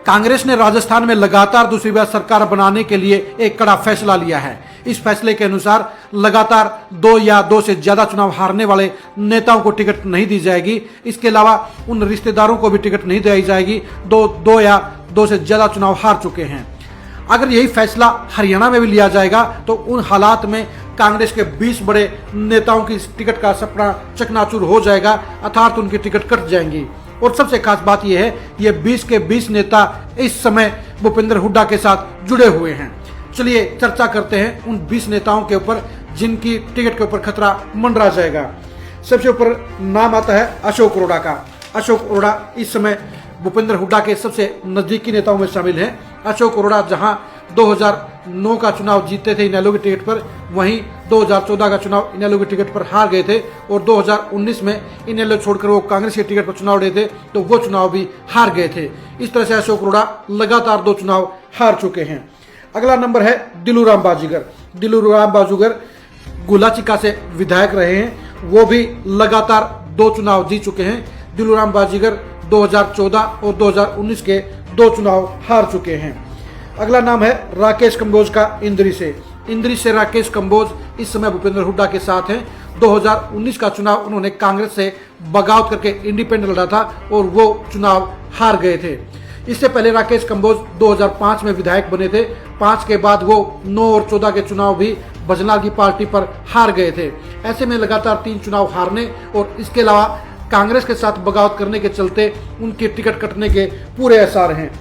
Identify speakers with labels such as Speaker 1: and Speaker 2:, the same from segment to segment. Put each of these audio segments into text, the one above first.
Speaker 1: कांग्रेस ने राजस्थान में लगातार दूसरी बार सरकार बनाने के लिए एक कड़ा फैसला लिया है। इस फैसले के अनुसार लगातार 2 या 2 से ज्यादा चुनाव हारने वाले नेताओं को टिकट नहीं दी जाएगी। इसके अलावा उन रिश्तेदारों को भी टिकट नहीं दी जाएगी 2 या 2 से ज्यादा चुनाव हार चुके हैं। अगर यही फैसला हरियाणा में भी लिया जाएगा तो उन हालात में कांग्रेस के 20 बड़े नेताओं की टिकट का सपना चकनाचूर हो जाएगा, अर्थात उनकी टिकट कट जाएंगी। और सबसे खास बात यह है, ये 20 के 20 नेता इस समय भूपेंद्र हुड्डा के साथ जुड़े हुए हैं। चलिए चर्चा करते हैं उन 20 नेताओं के ऊपर जिनकी टिकट के ऊपर खतरा मंडरा जाएगा। सबसे ऊपर नाम आता है अशोक अरोड़ा का। अशोक अरोड़ा इस समय भूपेंद्र हुड्डा के सबसे नजदीकी नेताओं में शामिल हैं। अशोक अरोड़ा जहां 2009 का चुनाव जीते थे इनेलो की टिकट पर, वहीं 2014 का चुनाव इनेलो की टिकट पर हार गए थे और 2019 में इनेलो छोड़कर वो कांग्रेस की टिकट पर चुनाव लड़े थे तो वो चुनाव भी हार गए थे। इस तरह से अशोक अरोड़ा लगातार 2 चुनाव हार चुके हैं। अगला नंबर है दिलूराम बाजीगर। दिलूराम बाजीगर गुलाचिका से विधायक रहे हैं, वो भी लगातार 2 चुनाव जीत चुके हैं। दिलूराम बाजीगर 2014 और 2019 के 2 चुनाव हार चुके हैं। अगला नाम है राकेश कंबोज का इंद्री से। इंद्री से राकेश कंबोज इस समय भूपेंद्र हुड्डा के साथ हैं। 2019 का चुनाव उन्होंने कांग्रेस से बगावत करके इंडिपेंडेंट लड़ा था और वो चुनाव हार गए थे। इससे पहले राकेश कंबोज 2005 में विधायक बने थे। 5 के बाद वो 9 और 14 के चुनाव भी भजनलाल की पार्टी पर हार गए थे। ऐसे में लगातार 3 चुनाव हारने और इसके अलावा कांग्रेस के साथ बगावत करने के चलते उनकी टिकट कटने के पूरे आसार हैं।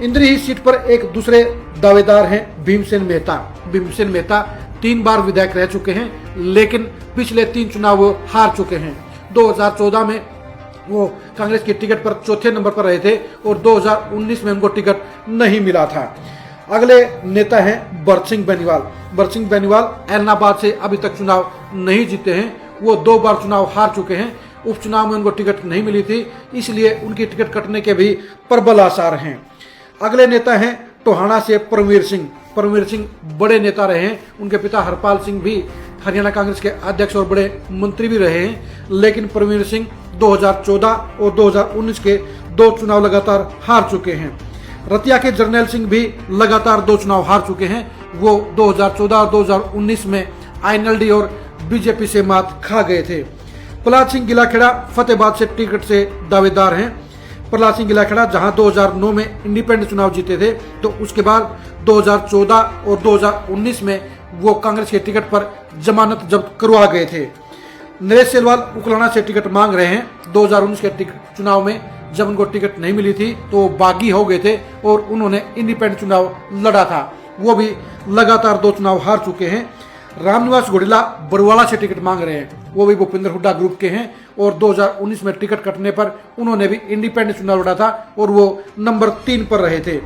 Speaker 1: इंद्री ही सीट पर एक दूसरे दावेदार हैं भीमसेन मेहता। भीमसेन मेहता 3 बार विधायक रह चुके हैं, लेकिन पिछले 3 चुनाव वो हार चुके हैं। 2014 में वो कांग्रेस की टिकट पर 4थे नंबर पर रहे थे और 2019 में उनको टिकट नहीं मिला था। अगले नेता हैं भरत सिंह बेनीवाल। भरत सिंह बेनीवाल ऐलनाबाद से अभी तक चुनाव नहीं जीते हैं। वो 2 बार चुनाव हार चुके हैं। उपचुनाव में उनको टिकट नहीं मिली थी, इसलिए उनकी टिकट कटने के भी प्रबल आसार हैं। अगले नेता हैं टोहाना से परमवीर सिंह। परमवीर सिंह बड़े नेता रहे हैं। उनके पिता हरपाल सिंह भी हरियाणा कांग्रेस के अध्यक्ष और बड़े मंत्री भी रहे हैं, लेकिन परमवीर सिंह 2014 और 2019 के 2 चुनाव लगातार हार चुके हैं। रतिया के जर्नैल सिंह भी लगातार 2 चुनाव हार चुके हैं। वो 2014 और 2019 में आईएनएलडी और बीजेपी से मात खा गए थे। प्रहलाद सिंह गिलाखेड़ा फतेहाबाद से टिकट से दावेदार हैं। प्रहलाद सिंह गिलाखेड़ा जहां 2009 में इंडिपेंडेंट चुनाव जीते थे तो उसके बाद 2014 और 2019 में वो कांग्रेस के टिकट पर जमानत जब्त करवा गए थे। नरेश सेलवाल उकलाना से टिकट मांग रहे हैं। 2019 के चुनाव में जब उनको टिकट नहीं मिली थी तो वो बागी हो गए थे और उन्होंने इंडिपेंडेंट चुनाव लड़ा था। वो भी लगातार 2 चुनाव हार चुके हैं। रामनिवास घोडेला बरवाला से टिकट मांग रहे हैं। वो भी भूपेंद्र हुड्डा ग्रुप के हैं और 2019 में टिकट कटने पर उन्होंने भी इंडिपेंडेंट चुनाव लड़ा था और वो नंबर 3 पर रहे थे।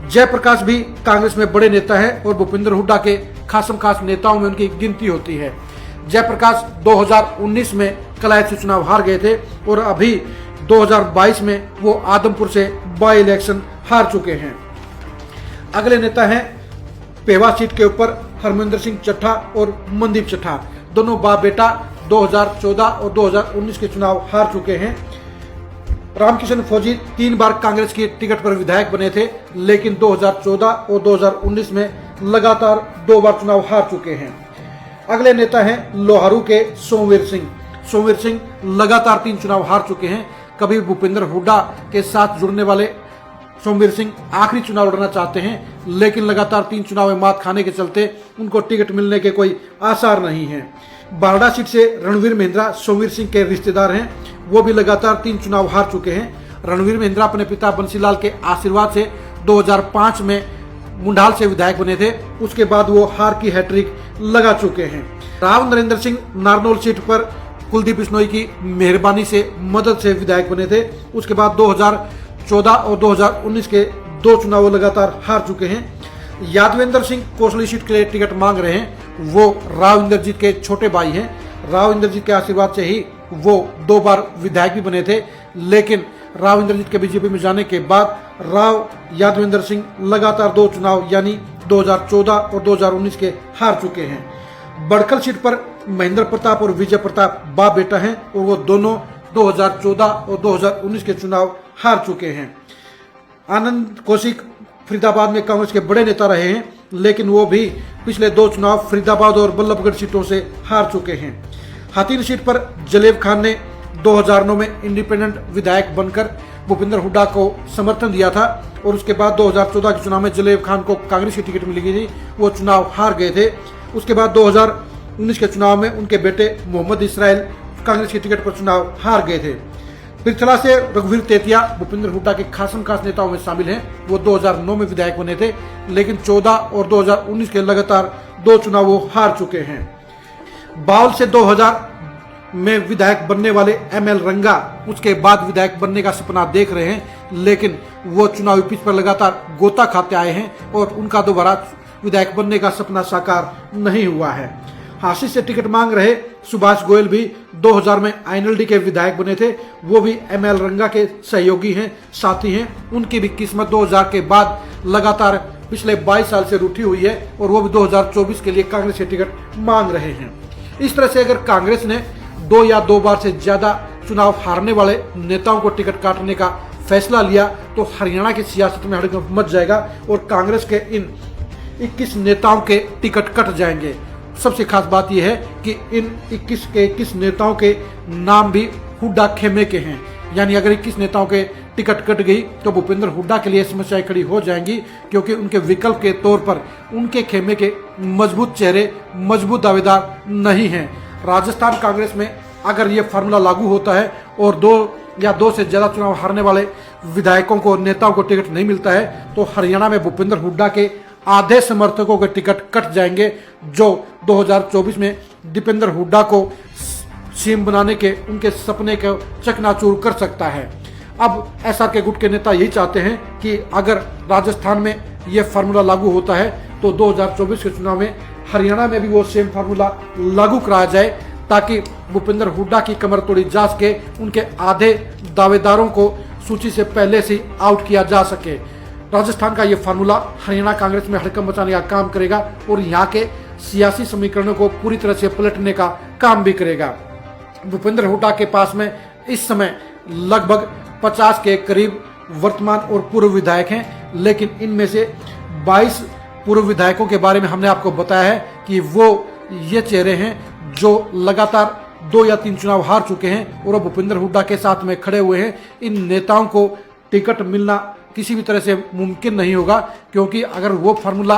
Speaker 1: जयप्रकाश भी कांग्रेस में बड़े नेता हैं और भूपेंद्र हुड्डा के खासम खास नेताओं में उनकी गिनती होती है। जयप्रकाश 2019 में कलायत से चुनाव हार गए थे और अभी 2022 में वो आदमपुर से बाई इलेक्शन हार चुके हैं। अगले नेता हैं पेवा सीट के ऊपर हरमिंदर सिंह चट्ठा और मनदीप चट्ठा। दोनों बाप बेटा 2014 और 2019 के चुनाव हार चुके हैं। रामकिशन फौजी 3 बार कांग्रेस की टिकट पर विधायक बने थे, लेकिन 2014 और 2019 में लगातार 2 बार चुनाव हार चुके हैं। अगले नेता हैं लोहारू के सोमवीर सिंह। सोमवीर सिंह लगातार 3 चुनाव हार चुके हैं। कभी भूपेंद्र हुड्डा के साथ जुड़ने वाले सोमवीर सिंह आखिरी चुनाव लड़ना चाहते हैं, लेकिन लगातार 3 चुनाव में मात खाने के चलते उनको टिकट मिलने के कोई आसार नहीं है। बारडा सीट से रणवीर महिंद्रा सोमवीर सिंह के रिश्तेदार हैं। वो भी लगातार 3 चुनाव हार चुके हैं। रणवीर महिंद्रा अपने पिता बंसीलाल के आशीर्वाद से 2005 में मुंडाल से विधायक बने थे। उसके बाद वो हार की हैट्रिक लगा चुके हैं। राव नरेंद्र सिंह नारनौल सीट पर कुलदीप बिश्नोई की मेहरबानी से मदद से विधायक बने थे। उसके बाद 2014 और 2019 के 2 चुनाव लगातार हार चुके हैं। यादवेंद्र सिंह कोसली सीट के लिए टिकट मांग रहे हैं। वो राव इंद्रजीत के छोटे भाई हैं। राव इंद्रजीत के आशीर्वाद से ही वो 2 बार विधायक भी बने थे, लेकिन राव इंद्रजीत के बीजेपी में जाने के बाद राव यादवेंद्र सिंह लगातार 2 चुनाव यानी 2014 और 2019 के हार चुके हैं। बड़कल सीट पर महेंद्र प्रताप और विजय प्रताप बाप बेटा हैं और वो दोनों 2014 और 2019 के चुनाव हार चुके हैं। आनंद कौशिक फरीदाबाद में कांग्रेस के बड़े नेता रहे हैं, लेकिन वो भी पिछले 2 चुनाव फरीदाबाद और बल्लभगढ़ सीटों से हार चुके हैं। हाथीन सीट पर जलेब खान ने 2009 में इंडिपेंडेंट विधायक बनकर भूपेंद्र हुड्डा को समर्थन दिया था और उसके बाद 2014 के चुनाव में जलेब खान को कांग्रेस की टिकट मिली थी, वो चुनाव हार गए थे। उसके बाद 2019 के चुनाव में उनके बेटे मोहम्मद इसराइल कांग्रेस की टिकट पर चुनाव हार गए थे। पिरथला से रघुवीर तेतिया भूपेंद्र हुड्डा के खासम खास नेताओं में शामिल हैं। वो 2009 में विधायक बने थे, लेकिन 14 और 2019 के लगातार 2 चुनाव वो हार चुके हैं। बावल से 2000 में विधायक बनने वाले ML रंगा उसके बाद विधायक बनने का सपना देख रहे हैं, लेकिन वो चुनावी पिच पर लगातार गोता खाते आए हैं और उनका दोबारा विधायक बनने का सपना साकार नहीं हुआ है। हासिल से टिकट मांग रहे सुभाष गोयल भी 2000 में INLD के विधायक बने थे। वो भी ML रंगा के सहयोगी हैं, साथी हैं। उनकी भी किस्मत 2000 के बाद लगातार पिछले 22 साल से रूठी हुई है और वो भी 2024 के लिए कांग्रेस की टिकट मांग रहे हैं। इस तरह से अगर कांग्रेस ने 2 या 2 बार से ज्यादा चुनाव हारने वाले नेताओं को टिकट काटने का फैसला लिया तो हरियाणा की सियासत में हड़कंप मच जाएगा और कांग्रेस के इन 21 नेताओं के टिकट कट जाएंगे। सबसे खास बात यह है कि इन 21 के 21 नेताओं के नाम भी हुड्डा खेमे के हैं, यानी अगर 21 नेताओं के टिकट कट गई तो भूपेंद्र हुड्डा के लिए समस्याएं खड़ी हो जाएंगी, क्योंकि उनके विकल्प के तौर पर उनके खेमे के मजबूत चेहरे, मजबूत दावेदार नहीं हैं। राजस्थान कांग्रेस में अगर ये फार्मूला लागू होता है और 2 या 2 से ज्यादा चुनाव हारने वाले विधायकों को, नेताओं को टिकट नहीं मिलता है तो हरियाणा में भूपेंद्र हुड्डा के आधे समर्थकों के टिकट कट जाएंगे, जो 2024 में दीपेंद्र हुड्डा को सीएम बनाने के उनके सपने को चकनाचूर कर सकता है। अब SR के गुट के नेता यही चाहते हैं कि अगर राजस्थान में यह फार्मूला लागू होता है तो 2024 के चुनाव में हरियाणा में भी वो सेम फार्मूला लागू कराया जाए, ताकि भूपेंद्र हुड्डा की कमर तोड़ी जा सके, उनके आधे दावेदारों को सूची से पहले से आउट किया जा सके। राजस्थान का ये फार्मूला हरियाणा कांग्रेस में हड़कंप मचाने का काम करेगा और यहाँ के सियासी समीकरणों को पूरी तरह से पलटने का काम भी करेगा। भूपेंद्र हुड्डा के पास में इस समय लगभग 50 के करीब वर्तमान और पूर्व विधायक हैं, लेकिन इनमें से 22 पूर्व विधायकों के बारे में हमने आपको बताया है कि वो ये चेहरे हैं जो लगातार 2 या 3 चुनाव हार चुके हैं और वो भूपेंद्र हुड्डा के साथ में खड़े हुए हैं। इन नेताओं को टिकट मिलना किसी भी तरह से मुमकिन नहीं होगा, क्योंकि अगर वो फार्मूला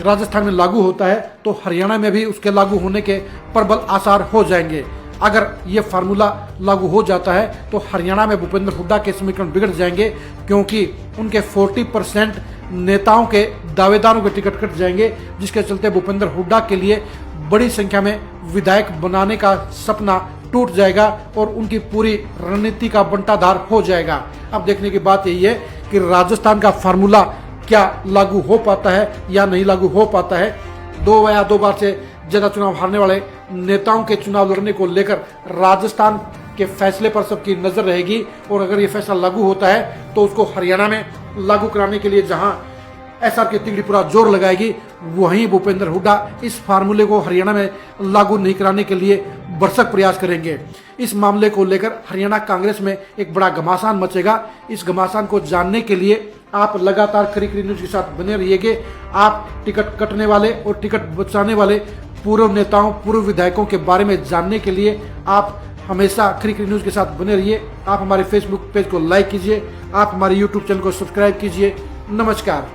Speaker 1: राजस्थान में लागू होता है तो हरियाणा में भी उसके लागू होने के प्रबल आसार हो जाएंगे। अगर ये फार्मूला लागू हो जाता है तो हरियाणा में भूपेंद्र हुड्डा के समीकरण बिगड़ जाएंगे, क्योंकि उनके 40% नेताओं के दावेदारों के टिकट कट जाएंगे, जिसके चलते भूपेंद्र हुड्डा के लिए बड़ी संख्या में विधायक बनाने का सपना टूट जाएगा और उनकी पूरी रणनीति का बंटाधार हो जाएगा। अब देखने की बात यही है कि राजस्थान का फार्मूला क्या लागू हो पाता है या नहीं लागू हो पाता है। 2 या 2 बार से ज्यादा चुनाव हारने वाले नेताओं के चुनाव लड़ने को लेकर राजस्थान के फैसले पर सबकी नजर रहेगी और अगर ये फैसला लागू होता है तो उसको हरियाणा में लागू कराने के लिए जहां SR की तिगड़ी पूरा जोर लगाएगी, वहीं भूपेंद्र हुड्डा इस फार्मूले को हरियाणा में लागू नहीं कराने के लिए भरसक प्रयास करेंगे। इस मामले को लेकर हरियाणा कांग्रेस में एक बड़ा घमासान मचेगा। इस घमासान को जानने के लिए आप लगातार खरी खरी न्यूज के साथ बने रहिएगे। आप टिकट कटने वाले और टिकट बचाने वाले पूर्व नेताओं, पूर्व विधायकों के बारे में जानने के लिए आप हमेशा खरी खरी न्यूज के साथ बने रहिए। आप हमारे फेसबुक पेज को लाइक कीजिए, आप हमारे यूट्यूब चैनल को सब्सक्राइब कीजिए। नमस्कार।